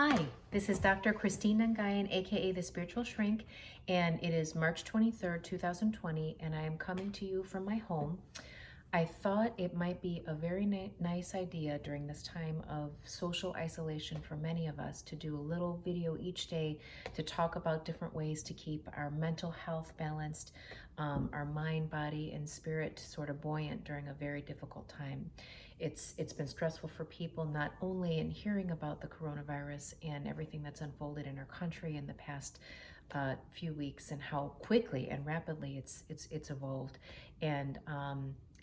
Hi, this is Dr. Christine Nangayan, aka The Spiritual Shrink, and it is March 23rd, 2020, and I am coming to you from my home. I thought it might be a very nice idea during this time of social isolation for many of us to do a little video each day to talk about different ways to keep our mental health balanced, our mind, body, and spirit sort of buoyant during a very difficult time. It's been stressful for people, not only in hearing about the coronavirus and everything that's unfolded in our country in the past few weeks and how quickly and rapidly it's evolved, and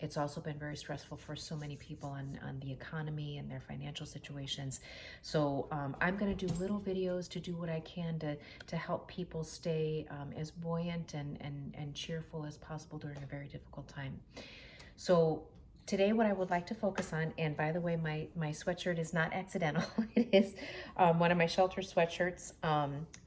it's also been very stressful for so many people on the economy and their financial situations. So I'm going to do little videos to do what I can to help people stay as buoyant and cheerful as possible during a very difficult time. So today what I would like to focus on, and by the way, my sweatshirt is not accidental. It is one of my shelter sweatshirts,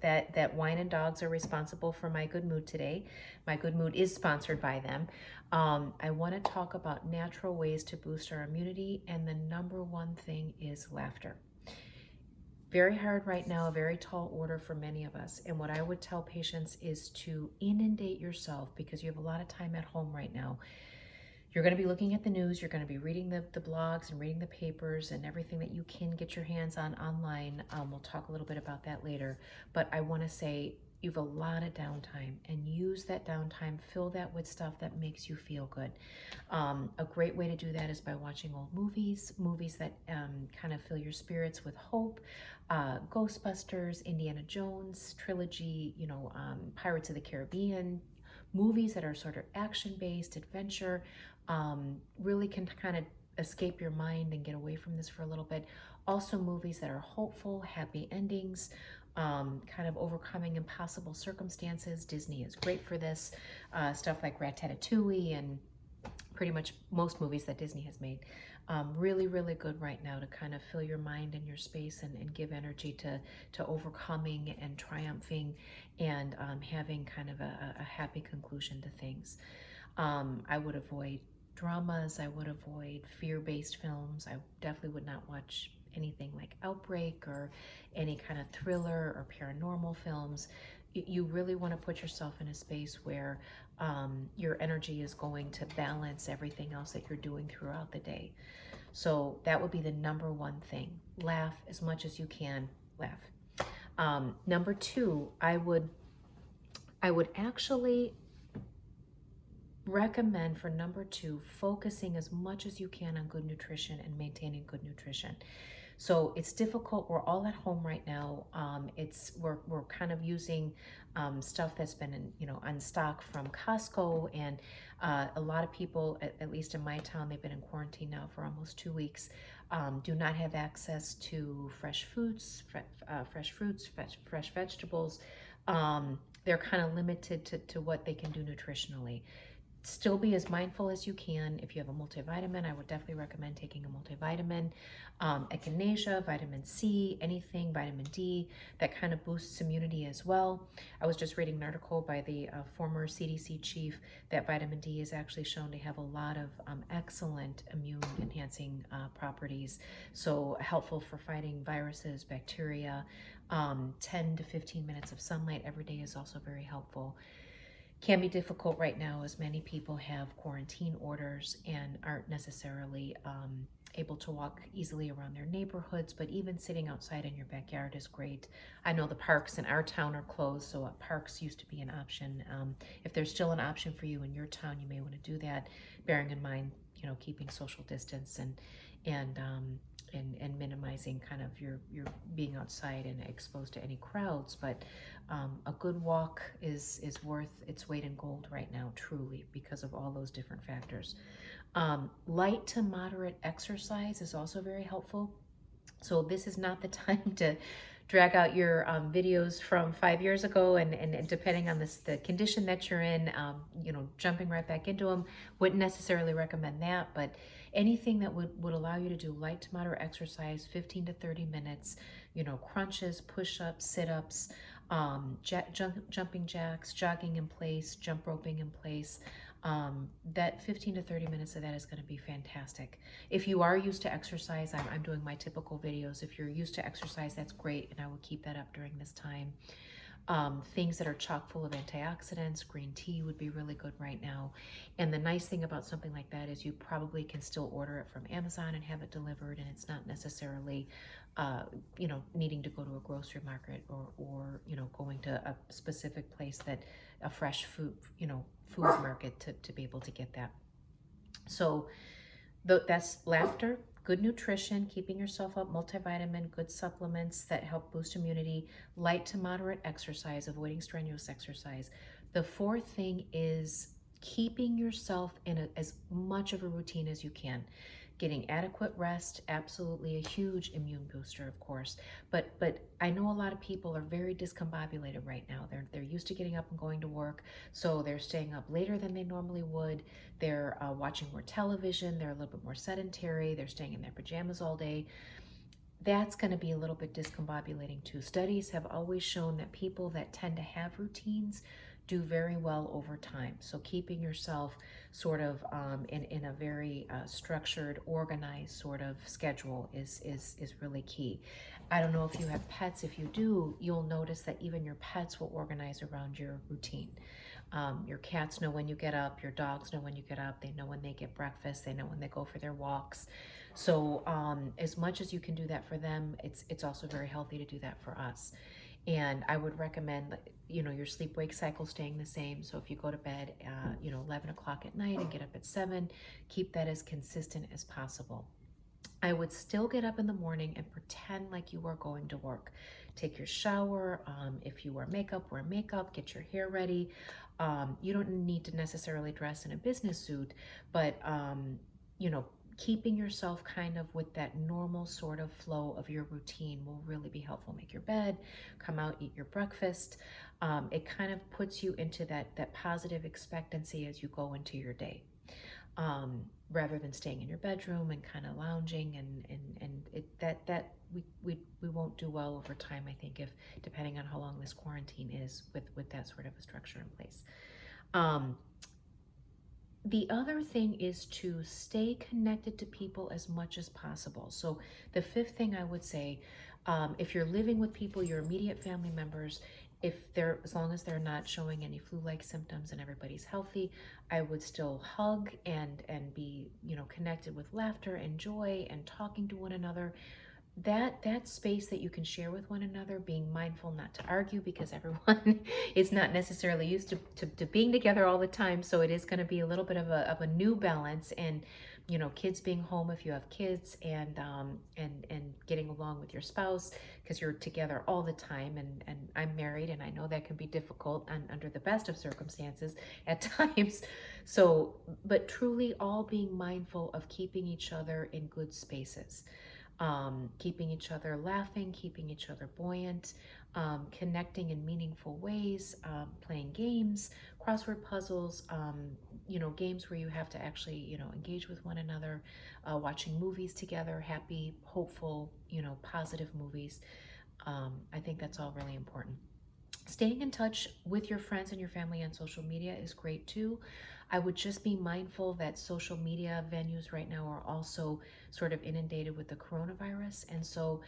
that Wine and Dogs are responsible for my good mood today. My good mood is sponsored by them. I want to talk about natural ways to boost our immunity, and the number one thing is laughter. Very hard right now, a very tall order for many of us. And what I would tell patients is to inundate yourself, because you have a lot of time at home right now. You're going to be looking at the news, you're going to be reading the blogs and reading the papers and everything that you can get your hands on online. We'll talk a little bit about that later. But I want to say you have a lot of downtime, and use that downtime, fill that with stuff that makes you feel good. A great way to do that is by watching old movies that kind of fill your spirits with hope. Ghostbusters, Indiana Jones trilogy, Pirates of the Caribbean, movies that are sort of action-based, adventure, really can kind of escape your mind and get away from this for a little bit. Also, movies that are hopeful, happy endings, kind of overcoming impossible circumstances. Disney is great for this. Stuff like Ratatouille and pretty much most movies that Disney has made. Really, really good right now to kind of fill your mind and your space and give energy to overcoming and triumphing and having kind of a happy conclusion to things. I would avoid dramas. I would avoid fear-based films. I definitely would not watch anything like Outbreak or any kind of thriller or paranormal films. You really want to put yourself in a space where your energy is going to balance everything else that you're doing throughout the day. So that would be the number one thing. Laugh as much as you can. Laugh. Number two, I would actually recommend for number two, focusing as much as you can on good nutrition and maintaining good nutrition. So it's difficult. We're all at home right now. We're kind of using stuff that's been on stock from Costco, and a lot of people, at least in my town, they've been in quarantine now for almost 2 weeks. Do not have access to fresh foods, fresh fruits, fresh vegetables. They're kind of limited to what they can do nutritionally. Still be as mindful as you can. If you have a multivitamin, I would definitely recommend taking a multivitamin. Echinacea, vitamin C, anything, vitamin D, that kind of boosts immunity as well. I was just reading an article by the former CDC chief that vitamin D is actually shown to have a lot of excellent immune enhancing properties. So helpful for fighting viruses, bacteria. 10 to 15 minutes of sunlight every day is also very helpful. Can be difficult right now as many people have quarantine orders and aren't necessarily able to walk easily around their neighborhoods, but even sitting outside in your backyard is great. I know the parks in our town are closed, so parks used to be an option. If there's still an option for you in your town, you may want to do that, bearing in mind, keeping social distance and minimizing kind of your being outside and exposed to any crowds. But a good walk is worth its weight in gold right now, truly, because of all those different factors. Light to moderate exercise is also very helpful. So this is not the time to drag out your videos from 5 years ago, and depending on the condition that you're in, jumping right back into them. Wouldn't necessarily recommend that, but anything that would allow you to do light to moderate exercise, 15 to 30 minutes, crunches, push-ups, sit-ups, jumping jacks, jogging in place, jump roping in place, That 15 to 30 minutes of that is going to be fantastic. If you are used to exercise, I'm doing my typical videos. If you're used to exercise, that's great, and I will keep that up during this time. Things that are chock full of antioxidants, green tea would be really good right now. And the nice thing about something like that is you probably can still order it from Amazon and have it delivered, and it's not necessarily, needing to go to a grocery market or going to a specific place that a fresh food market to be able to get that. So that's laughter, good nutrition, keeping yourself up, multivitamin, good supplements that help boost immunity, light to moderate exercise, avoiding strenuous exercise. The fourth thing is keeping yourself in as much of a routine as you can. Getting adequate rest, absolutely a huge immune booster, of course. But I know a lot of people are very discombobulated right now. They're used to getting up and going to work, so they're staying up later than they normally would. They're watching more television. They're a little bit more sedentary. They're staying in their pajamas all day. That's going to be a little bit discombobulating too. Studies have always shown that people that tend to have routines do very well over time. So keeping yourself sort of in a very structured, organized sort of schedule is really key. I don't know if you have pets. If you do, you'll notice that even your pets will organize around your routine. Your cats know when you get up, your dogs know when you get up, they know when they get breakfast, they know when they go for their walks. So as much as you can do that for them, it's also very healthy to do that for us. And I would recommend, your sleep-wake cycle staying the same. So if you go to bed, 11 o'clock at night and get up at 7, keep that as consistent as possible. I would still get up in the morning and pretend like you are going to work. Take your shower. If you wear makeup, get your hair ready. You don't need to necessarily dress in a business suit, but, keeping yourself kind of with that normal sort of flow of your routine will really be helpful. Make your bed, come out, eat your breakfast. It kind of puts you into that positive expectancy as you go into your day. Rather than staying in your bedroom and kind of lounging and we won't do well over time, I think, if depending on how long this quarantine is with that sort of a structure in place. The other thing is to stay connected to people as much as possible. So the fifth thing I would say, if you're living with people, your immediate family members, as long as they're not showing any flu-like symptoms and everybody's healthy, I would still hug and be, connected with laughter and joy and talking to one another. That space that you can share with one another, being mindful not to argue, because everyone is not necessarily used to being together all the time. So it is going to be a little bit of a new balance, and kids being home if you have kids, and getting along with your spouse because you're together all the time. And I'm married, and I know that can be difficult under the best of circumstances at times. So, but truly all being mindful of keeping each other in good spaces. Keeping each other laughing, keeping each other buoyant, connecting in meaningful ways, playing games, crossword puzzles, games where you have to actually, engage with one another, watching movies together, happy, hopeful, positive movies. I think that's all really important. Staying in touch with your friends and your family on social media is great too. I would just be mindful that social media venues right now are also sort of inundated with the coronavirus. And so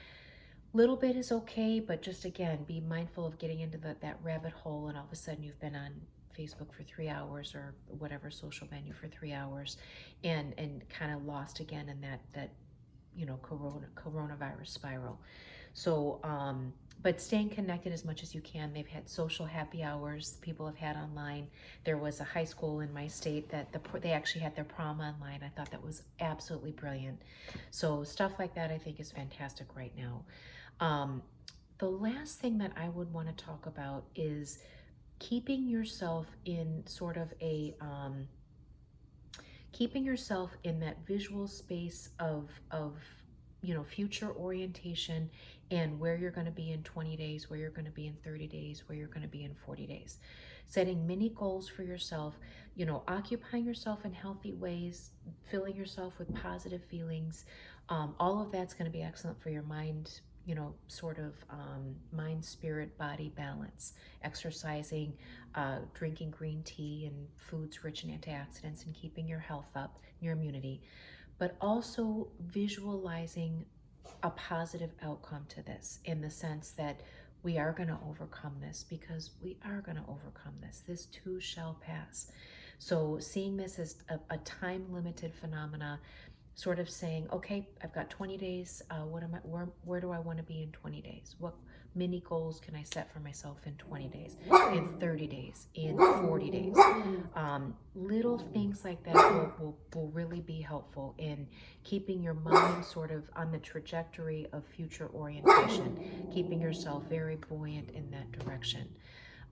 little bit is okay, but just again, be mindful of getting into that rabbit hole, and all of a sudden you've been on Facebook for 3 hours or whatever social venue for 3 hours, and kind of lost again in that coronavirus spiral. So but staying connected as much as you can. They've had social happy hours people have had online. There was a high school in my state that they actually had their prom online. I thought that was absolutely brilliant. So stuff like that I think is fantastic right now. The last thing that I would want to talk about is keeping yourself in sort of keeping yourself in that visual space of future orientation, and where you're going to be in 20 days, where you're going to be in 30 days, where you're going to be in 40 days. Setting mini goals for yourself, occupying yourself in healthy ways, filling yourself with positive feelings. All of that's going to be excellent for your mind, sort of mind, spirit, body balance, exercising, drinking green tea and foods rich in antioxidants and keeping your health up, your immunity, but also visualizing a positive outcome to this in the sense that we are going to overcome this, because we are going to overcome this. This too shall pass. So seeing this as a time limited phenomena, sort of saying, okay, I've got 20 days. Where do I want to be in 20 days? What mini goals can I set for myself in 20 days, in 30 days, in 40 days? Little things like that will really be helpful in keeping your mind sort of on the trajectory of future orientation, keeping yourself very buoyant in that direction.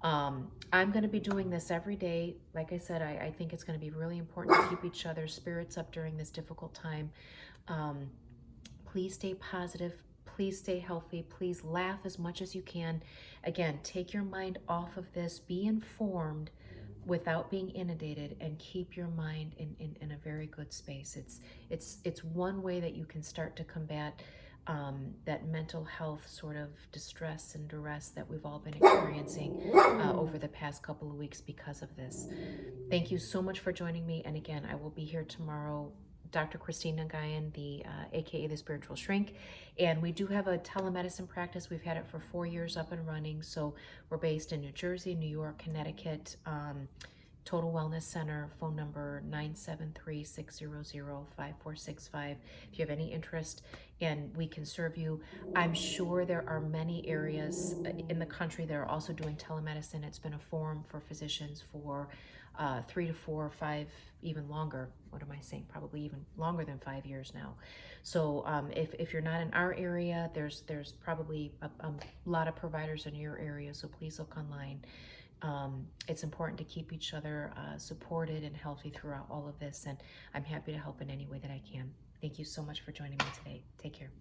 I'm going to be doing this every day. Like I said, I think it's going to be really important to keep each other's spirits up during this difficult time. Please stay positive. Please stay healthy. Please laugh as much as you can. Again, take your mind off of this. Be informed without being inundated, and keep your mind in a very good space. It's one way that you can start to combat that mental health sort of distress and duress that we've all been experiencing over the past couple of weeks because of this. Thank you so much for joining me. And again, I will be here tomorrow. Dr. Christine Nangayan, AKA the Spiritual Shrink. And we do have a telemedicine practice. We've had it for 4 years up and running. So we're based in New Jersey, New York, Connecticut. Total Wellness Center, phone number 973-600-5465. If you have any interest and we can serve you. I'm sure there are many areas in the country that are also doing telemedicine. It's been a forum for physicians for 3 to 4 or 5, even longer. What am I saying? Probably even longer than 5 years now. So if you're not in our area, there's probably a lot of providers in your area. So please look online. It's important to keep each other supported and healthy throughout all of this, and I'm happy to help in any way that I can. Thank you so much for joining me today. Take care.